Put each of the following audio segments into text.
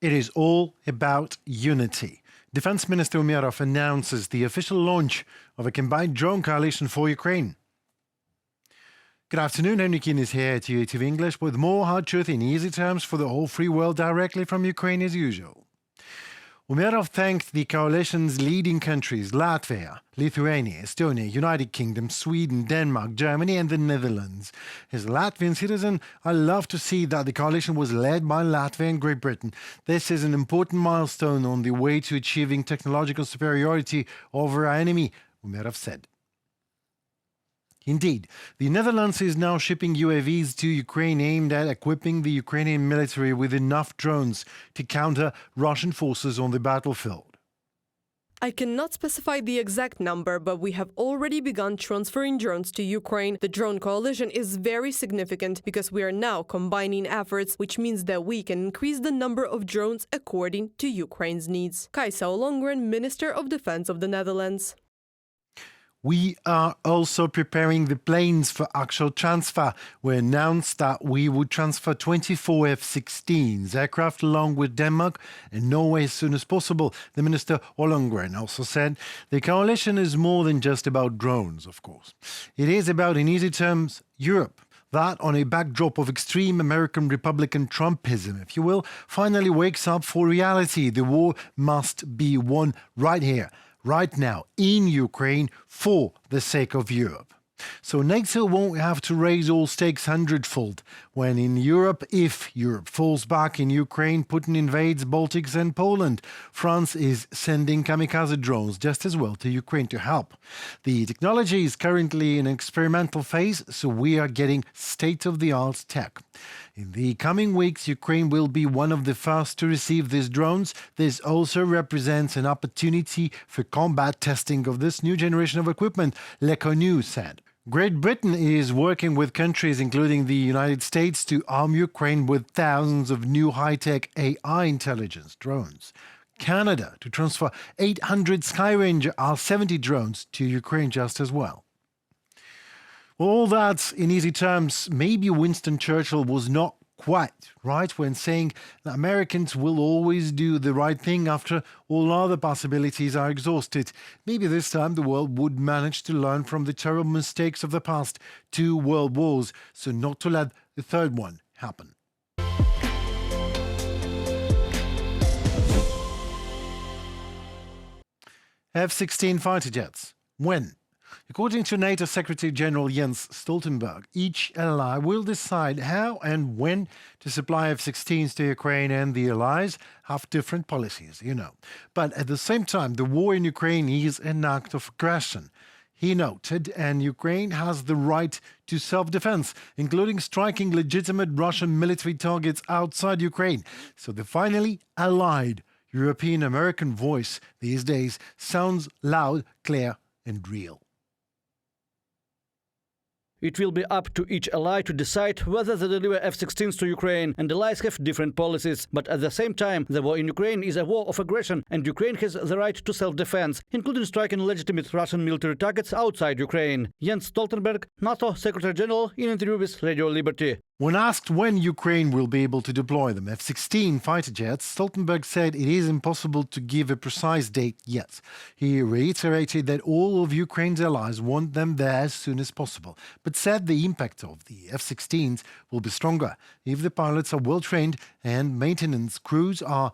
It is all about unity. Defense Minister Umerov announces the official launch of a combined drone coalition for Ukraine. Good afternoon, Henry Keane is here at UATV English with more hard truth in easy terms for the whole free world directly from Ukraine as usual. Umerov thanked the coalition's leading countries Latvia, Lithuania, Estonia, United Kingdom, Sweden, Denmark, Germany and the Netherlands. As a Latvian citizen, I love to see that the coalition was led by Latvia and Great Britain. This is an important milestone on the way to achieving technological superiority over our enemy, Umerov said. Indeed, the Netherlands is now shipping UAVs to Ukraine aimed at equipping the Ukrainian military with enough drones to counter Russian forces on the battlefield. I cannot specify the exact number, but we have already begun transferring drones to Ukraine. The drone coalition is very significant because we are now combining efforts, which means that we can increase the number of drones according to Ukraine's needs. Kaisa Ollongren, Minister of Defense of the Netherlands. We are also preparing the planes for actual transfer. We announced that we would transfer 24 F-16s aircraft along with Denmark and Norway as soon as possible. The Minister Ollongren also said the coalition is more than just about drones, of course. It is about, in easy terms, Europe. That, on a backdrop of extreme American Republican Trumpism, if you will, finally wakes up for reality. The war must be won right here, right now, in Ukraine, for the sake of Europe. So NATO won't have to raise all stakes hundredfold when in Europe, if Europe falls back in Ukraine, Putin invades Baltics and Poland. France is sending kamikaze drones just as well to Ukraine to help. The technology is currently in experimental phase, so we are getting state-of-the-art tech. In the coming weeks, Ukraine will be one of the first to receive these drones. This also represents an opportunity for combat testing of this new generation of equipment, Leconu said. Great Britain is working with countries including the United States to arm Ukraine with thousands of new high-tech AI intelligence drones. Canada to transfer 800 SkyRanger R-70 drones to Ukraine just as well. Well, all that, in easy terms, maybe Winston Churchill was not quite right when saying that Americans will always do the right thing after all other possibilities are exhausted. Maybe this time the world would manage to learn from the terrible mistakes of the past 2 world wars, so not to let the third one happen. F-16 fighter jets. When? According to NATO Secretary-General Jens Stoltenberg, each ally will decide how and when to supply F-16s to Ukraine, and the allies have different policies, you know. But at the same time, the war in Ukraine is an act of aggression, he noted, and Ukraine has the right to self-defense, including striking legitimate Russian military targets outside Ukraine. So the finally allied European-American voice these days sounds loud, clear, and real. It will be up to each ally to decide whether they deliver F-16s to Ukraine, and allies have different policies. But at the same time, the war in Ukraine is a war of aggression, and Ukraine has the right to self-defense, including striking legitimate Russian military targets outside Ukraine. Jens Stoltenberg, NATO Secretary-General, in an interview with Radio Liberty. When asked when Ukraine will be able to deploy them F-16 fighter jets, Stoltenberg said it is impossible to give a precise date yet. He reiterated that all of Ukraine's allies want them there as soon as possible, but said the impact of the F-16s will be stronger if the pilots are well trained and maintenance crews or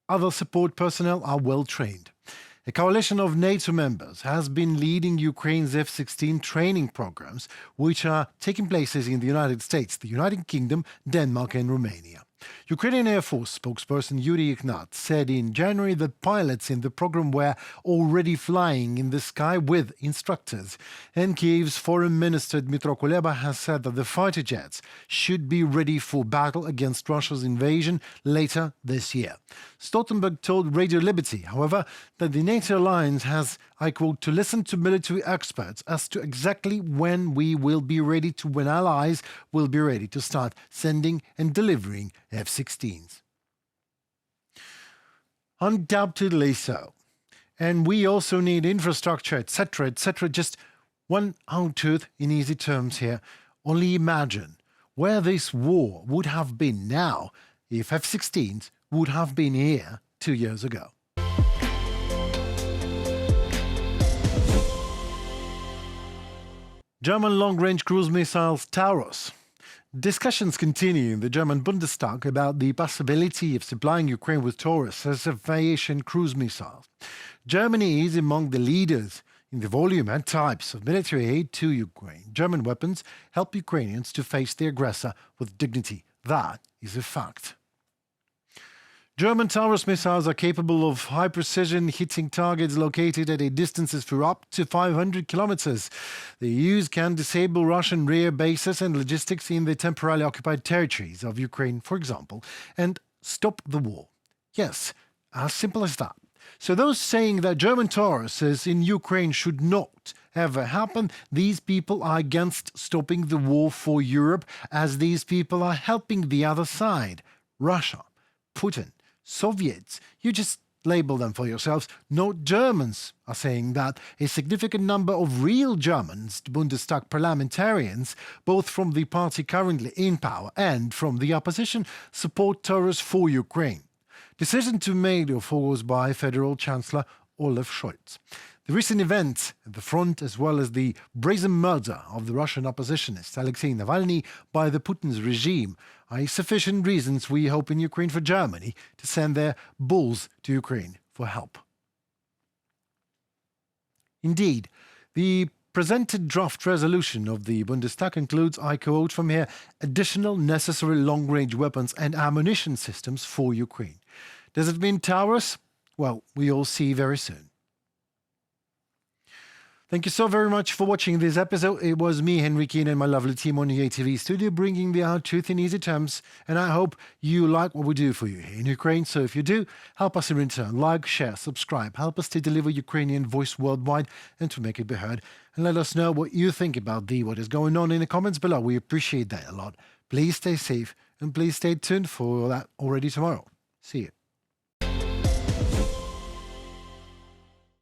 other support personnel are well trained. A coalition of NATO members has been leading Ukraine's F-16 training programs, which are taking places in the United States, the United Kingdom, Denmark and Romania. Ukrainian Air Force spokesperson Yuri Ignat said in January that pilots in the program were already flying in the sky with instructors. And Kyiv's Foreign Minister Dmytro Kuleba has said that the fighter jets should be ready for battle against Russia's invasion later this year. Stoltenberg told Radio Liberty, however, that the NATO alliance has, I quote, to listen to military experts as to exactly when we will be ready to, when allies will be ready to start sending and delivering F-16s. Undoubtedly so. And we also need infrastructure, etc., etc. Just one truth in easy terms here. Only imagine where this war would have been now if F-16s would have been here 2 years ago. German long-range cruise missiles TAURUS. Discussions continue in the German Bundestag about the possibility of supplying Ukraine with TAURUS as aviation cruise missiles. Germany is among the leaders in the volume and types of military aid to Ukraine. German weapons help Ukrainians to face the aggressor with dignity. That is a fact. German TAURUS missiles are capable of high precision, hitting targets located at a distances for up to 500 kilometers. The use can disable Russian rear bases and logistics in the temporarily occupied territories of Ukraine, for example, and stop the war. Yes, as simple as that. So those saying that German TAURUSes in Ukraine should not ever happen, these people are against stopping the war for Europe, as these people are helping the other side, Russia, Putin, Soviets. You just label them for yourselves. No Germans are saying that. A significant number of real Germans, Bundestag parliamentarians, both from the party currently in power and from the opposition, support TAURUS for Ukraine. Decision to be made, of course, by Federal Chancellor Olaf Scholz. The recent events at the front, as well as the brazen murder of the Russian oppositionist Alexei Navalny by the Putin's regime, are sufficient reasons, we hope, in Ukraine for Germany to send their bulls to Ukraine for help. Indeed, the presented draft resolution of the Bundestag includes, I quote from here, additional necessary long-range weapons and ammunition systems for Ukraine. Does it mean TAURUS? Well, we all see very soon. Thank you so very much for watching this episode. It was me, Henry Keane, and my lovely team on UATV studio, bringing the hard truth in easy terms. And I hope you like what we do for you here in Ukraine. So if you do, help us in return. Like, share, subscribe. Help us to deliver Ukrainian voice worldwide and to make it be heard. And let us know what you think about what is going on in the comments below. We appreciate that a lot. Please stay safe and please stay tuned for that already tomorrow. See you.